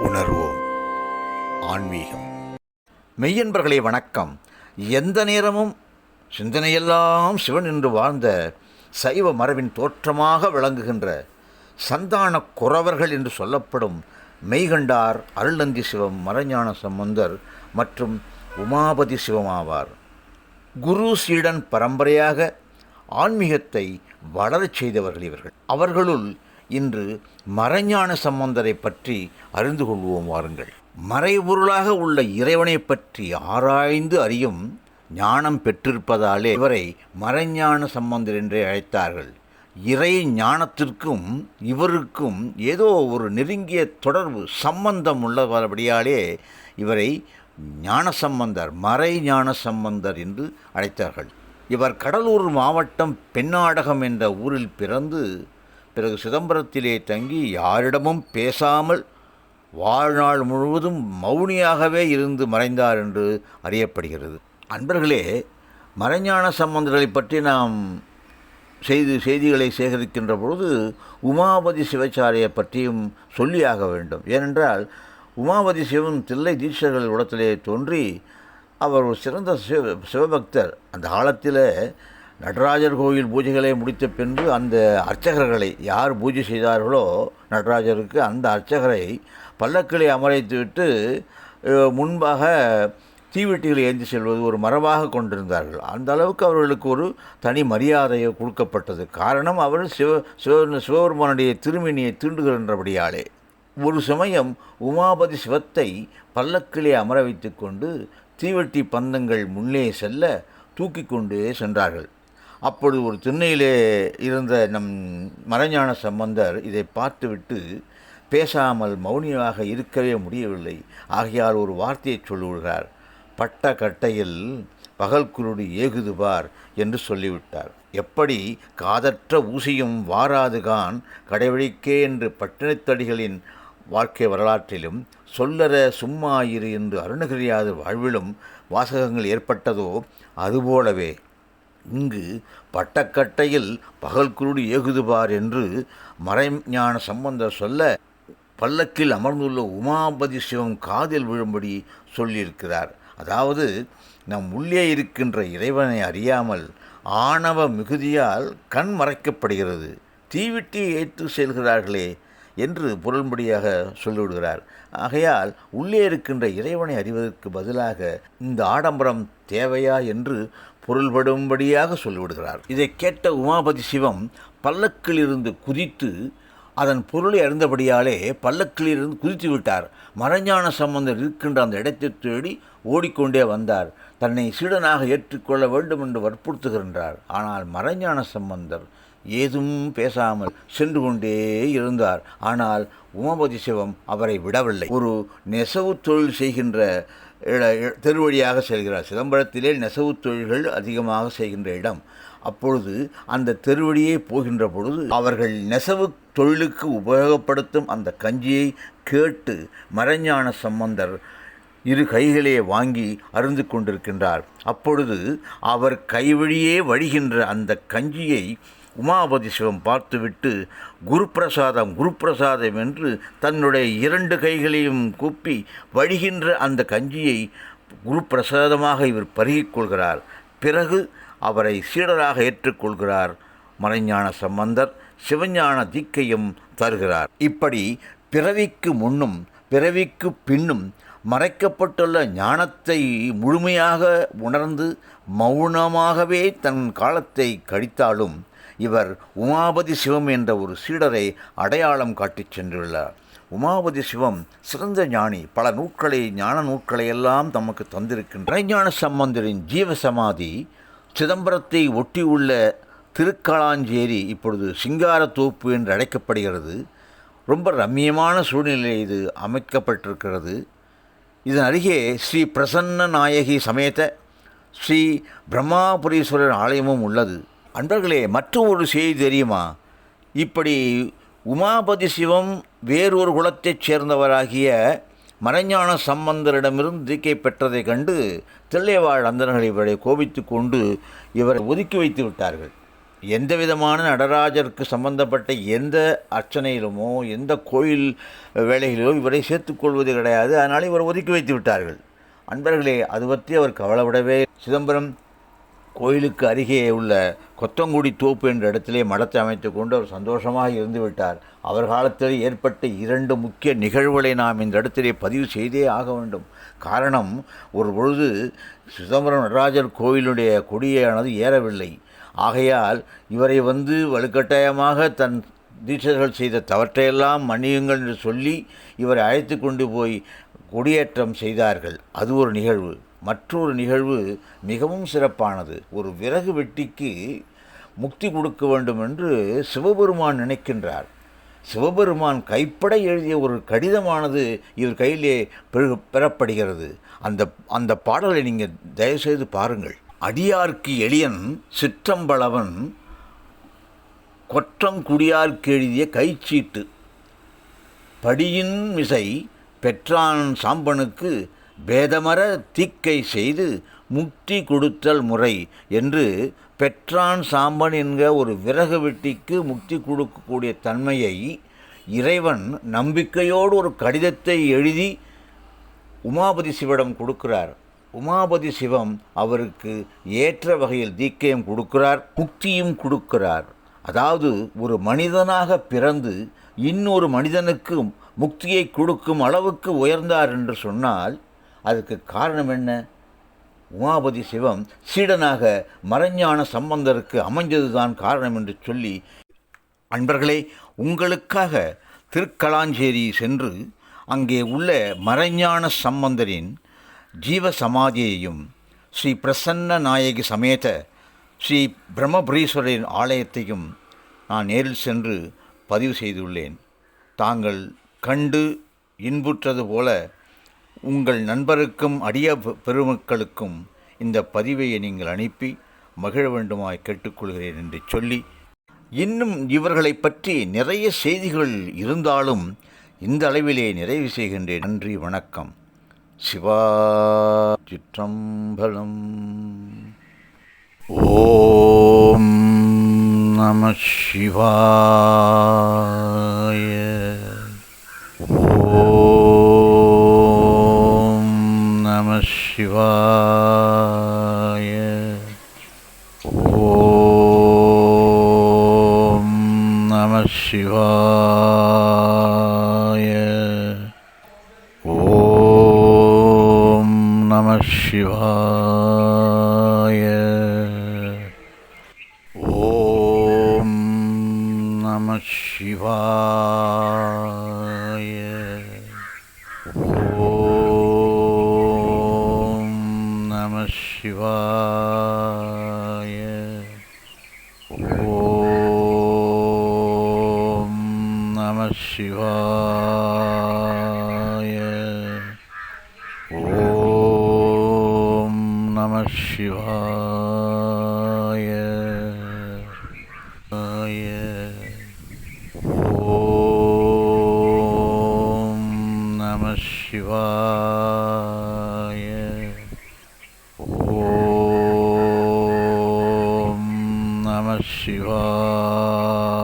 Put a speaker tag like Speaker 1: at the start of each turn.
Speaker 1: உணர்வோம் ஆன்மீகம். மெய்யன்பர்களே வணக்கம். எந்த நேரமும் சிந்தனையெல்லாம் சிவன் என்று வாழ்ந்த சைவ மரபின் தோற்றமாக விளங்குகின்ற சந்தான குறவர்கள் என்று சொல்லப்படும் மெய்கண்டார் அருள்நந்தி சிவம், மறைஞான சம்பந்தர் மற்றும் உமாபதி சிவம் ஆவார். குரு சீடன் பரம்பரையாக ஆன்மீகத்தை வளரச் செய்தவர்கள் இவர்கள். அவர்களுள் இன்று மறைஞான சம்பந்தரை பற்றி அறிந்து கொள்வோம் வாருங்கள். மறைபொருளாக உள்ள இறைவனை பற்றி ஆராய்ந்து அறியும் ஞானம் பெற்றிருப்பதாலே இவரை மறைஞான சம்பந்தர் என்றே அழைத்தார்கள். இறை ஞானத்திற்கும் இவருக்கும் ஏதோ ஒரு நெருங்கிய தொடர்பு சம்பந்தம் உள்ளபடியாலே இவரை ஞானசம்பந்தர், மறை ஞான சம்பந்தர் என்று அழைத்தார்கள். இவர் கடலூர் மாவட்டம் பெண்ணாடகம் என்ற ஊரில் பிறந்து பிறகு சிதம்பரத்திலே தங்கி யாரிடமும் பேசாமல் வாழ்நாள் முழுவதும் மௌனியாகவே இருந்து மறைந்தார் என்று அறியப்படுகிறது. அன்பர்களே, மறைஞான சம்பந்தரை பற்றி நாம் செய்திகளை சேகரிக்கின்ற பொழுது உமாபதி சிவாச்சாரியை பற்றியும் சொல்லியாக வேண்டும். ஏனென்றால் உமாபதி சிவன் தில்லை தீட்சர்கள் இடத்திலே தோன்றி அவர் ஒரு சிறந்த சிவபக்தர். அந்த காலத்தில் நடராஜர் கோயில் பூஜைகளை முடித்த பின்பு அந்த அர்ச்சகர்களை யார் பூஜை செய்தார்களோ நடராஜருக்கு, அந்த அர்ச்சகரை பல்லக்கிலே அமரைத்துவிட்டு முன்பாக தீவெட்டிகளை ஏந்தி செல்வது ஒரு மரபாக கொண்டிருந்தார்கள். அந்த அளவுக்கு அவர்களுக்கு ஒரு தனி மரியாதையை கொடுக்கப்பட்டது. காரணம், அவர் சிவபெருமானுடைய திருமேனியை தீண்டுகின்றபடியாலே. ஒரு சமயம் உமாபதி சிவத்தை பல்லக்கிலே அமர வைத்து கொண்டு தீவெட்டி பந்தங்கள் முன்னே செல்ல தூக்கி கொண்டே சென்றார்கள். அப்பொழுது ஒரு திண்ணையிலே இருந்த நம் மறைஞான சம்பந்தர் இதை பார்த்துவிட்டு பேசாமல் மௌனியாக இருக்கவே முடியவில்லை. ஆகையால் ஒரு வார்த்தையை சொல்லிவிடுகிறார். பட்ட கட்டையில் பகல் குருடு ஏகுது பார் என்று சொல்லிவிட்டார். எப்படி காதற்ற ஊசியும் வாராதுகான் கடைவழிக்கே என்று பட்டினத்தடிகளின் வாழ்க்கை வரலாற்றிலும் சொல்லற சும்மா இரு என்று அருணகிரியாதர் வாழ்விலும் வாசகங்கள் ஏற்பட்டதோ அதுபோலவே இங்கு பட்டக்கட்டையில் பகல் குருடு ஏகுதுபார் என்று மறைஞான சம்பந்தர் சொல்ல பல்லக்கில் அமர்ந்துள்ள உமாபதி சிவம் காதில் விழும்படி சொல்லியிருக்கிறார். அதாவது, நம் உள்ளே இருக்கின்ற இறைவனை அறியாமல் ஆணவ மிகுதியால் கண் மறைக்கப்படுகிறது. தீவிட்டி ஏற்று செல்கிறார்களே என்று பொருள்படியாக சொல்லிவிடுகிறார். ஆகையால் உள்ளே இருக்கின்ற இறைவனை அறிவதற்கு பதிலாக இந்த ஆடம்பரம் தேவையா என்று பொருள்படும்படியாக சொல்லிவிடுகிறார். இதை கேட்ட உமாபதி சிவம் பல்லக்கிலிருந்து குதித்து அதன் பொருளை அறிந்தபடியாலே பல்லக்கிலிருந்து குதித்து விட்டார். மறைஞான சம்பந்தர் இருக்கின்ற அந்த இடத்தை தேடி ஓடிக்கொண்டே வந்தார். தன்னை சீடனாக ஏற்றுக்கொள்ள வேண்டும் என்று வற்புறுத்துகின்றார். ஆனால் மறைஞான சம்பந்தர் ஏதும் பேசாமல் சென்று கொண்டே இருந்தார். ஆனால் உமாபதி சிவம் அவரை விடவில்லை. ஒரு நெசவு தொழில் செய்கின்ற தெருவழியாக செல்கிறார். சிதம்பரத்திலே நெசவு தொழில்கள் அதிகமாக செய்கின்ற இடம். அப்பொழுது அந்த தெருவழியே போகின்ற பொழுது அவர்கள் நெசவு தொழிலுக்கு உபயோகப்படுத்தும் அந்த கஞ்சியை கேட்டு மறைஞான சம்பந்தர் இரு கைகளே வாங்கி அருந்து கொண்டிருக்கின்றார். அப்பொழுது அவர் கைவழியே வழிகின்ற அந்த கஞ்சியை உமாபதி சிவம் பார்த்துவிட்டு குருப்பிரசாதம் என்று தன்னுடைய இரண்டு கைகளையும் கூப்பி வழிகின்ற அந்த கஞ்சியை குருப்பிரசாதமாக இவர் பருகிக்கொள்கிறார். பிறகு அவரை சீடராக ஏற்றுக்கொள்கிறார் மறைஞான சம்பந்தர். சிவஞான தீக்கையும் தருகிறார். இப்படி பிறவிக்கு முன்னும் பிறவிக்கு பின்னும் மறைக்கப்பட்டுள்ள ஞானத்தை முழுமையாக உணர்ந்து மௌனமாகவே தன் காலத்தை கழித்தாலும் இவர் உமாபதி சிவம் என்ற ஒரு சீடரை அடையாளம் காட்டிச் சென்றுள்ளார். உமாபதி சிவம் சிறந்த ஞானி. பல ஞான நூட்களை எல்லாம் தமக்கு தந்திருக்கின்ற மறைஞான சம்பந்தரின் ஜீவசமாதி சிதம்பரத்தை ஒட்டியுள்ள திருக்காளாஞ்சேரி இப்பொழுது சிங்காரத்தோப்பு என்று அழைக்கப்படுகிறது. ரொம்ப ரம்மியமான சூழ்நிலை இது அமைக்கப்பட்டிருக்கிறது. இதன் அருகே ஸ்ரீ பிரசன்ன நாயகி சமேத ஸ்ரீ பிரம்மாபுரீஸ்வரர் ஆலயமும் உள்ளது. அன்பர்களே, மற்றும் ஒரு செய்தி தெரியுமா? இப்படி உமாபதி சிவம் வேறொரு குலத்தைச் சேர்ந்தவராகிய மறைஞான சம்பந்தரிடமிருந்து தீக்கை பெற்றதை கண்டு தில்லைவாழ் அந்தணர்கள் இவரை கோபித்து கொண்டு இவரை ஒதுக்கி வைத்து விட்டார்கள். எந்த விதமான நடராஜருக்கு சம்பந்தப்பட்ட எந்த அர்ச்சனையிலுமோ எந்த கோயில் வேலைகளிலோ இவரை சேர்த்துக்கொள்வது கிடையாது. அதனால் இவர் ஒதுக்கி வைத்து விட்டார்கள். அன்பர்களே, அது பற்றி அவர் கவலைப்படவே சிதம்பரம் கோயிலுக்கு அருகே உள்ள கொத்தங்குடி தோப்பு என்ற இடத்திலே மடத்தை அமைத்து கொண்டு அவர் சந்தோஷமாக இருந்து விட்டார். அவர் காலத்தில் ஏற்பட்ட 2 முக்கிய நிகழ்வுகளை நாம் இந்த இடத்திலே பதிவு செய்தே ஆக வேண்டும். காரணம், ஒரு பொழுது சிதம்பரம் நடராஜர் கோயிலுடைய கொடியானது ஏறவில்லை. ஆகையால் இவரை வலுக்கட்டாயமாக தன் தீட்சர்கள் செய்த தவற்றையெல்லாம் மன்னியுங்கள் என்று சொல்லி இவரை அழைத்து கொண்டு போய் கொடியேற்றம் செய்தார்கள். அது ஒரு நிகழ்வு. மற்றொரு நிகழ்வு மிகவும் சிறப்பானது. ஒரு விறகு வெட்டிக்கு முக்தி கொடுக்க வேண்டும் என்று சிவபெருமான் நினைக்கின்றார். சிவபெருமான் கைப்பட எழுதிய ஒரு கடிதமானது இவர் கையிலே பெறப்படுகிறது. அந்த பாடலை நீங்கள் தயவுசெய்து பாருங்கள். அடியார்க்கு எளியன் சிற்றம்பளவன் கொற்றங்குடியார்க்கு எழுதிய கைச்சீட்டு படியின் மிசை பெற்றான் சாம்பனுக்கு பேதமர தீக்கை செய்து முக்தி கொடுத்தல் முறை என்று பெற்றான் சாம்பன் என்கிற ஒரு விறகு வெட்டிக்கு முக்தி கொடுக்கக்கூடிய தன்மையை இறைவன் நம்பிக்கையோடு ஒரு கடிதத்தை எழுதி உமாபதி சிவனிடம் கொடுக்கிறார். உமாபதி சிவம் அவருக்கு ஏற்ற வகையில் தீக்கையும் கொடுக்கிறார், முக்தியும் கொடுக்கிறார். அதாவது ஒரு மனிதனாக பிறந்து இன்னொரு மனிதனுக்கு முக்தியை கொடுக்கும் அளவுக்கு உயர்ந்தார் என்று சொன்னால் அதுக்கு காரணம் என்ன? உமாபதி சிவம் சீடனாக மறைஞான சம்பந்தருக்கு அமைந்ததுதான் காரணம் என்று சொல்லி, அன்பர்களே, உங்களுக்காக திருக்கலாஞ்சேரி சென்று அங்கே உள்ள மறைஞான சம்பந்தரின் ஜீவ சமாதியையும் ஸ்ரீ பிரசன்ன நாயகி சமேத ஸ்ரீ பிரம்மபுரீஸ்வரரின் ஆலயத்தையும் நான் நேரில் சென்று பதிவு செய்துள்ளேன். தாங்கள் கண்டு இன்புற்றது போல உங்கள் நண்பருக்கும் அடிய பெருமக்களுக்கும் இந்த பதிவை நீங்கள் அனுப்பி மகிழ வேண்டுமாய் கேட்டுக்கொள்கிறேன் என்று சொல்லி, இன்னும் இவர்களை பற்றி நிறைய செய்திகள் இருந்தாலும் இந்த அளவிலே நிறைவு செய்கின்றேன். நன்றி, வணக்கம். சிவா சிற்றம்பலம். ஓம் நம சிவாய. ஓம் நம சிவாய. ஓம் நம சிவாய. ஓம் நம சிவாய. ஓம் நம சிவாய. ஓம் நம சிவாய. ஓம் நம சிவாய. ஓம் நம சிவாய. ஓம் நம சிவாய. ஓம் நம சிவாய.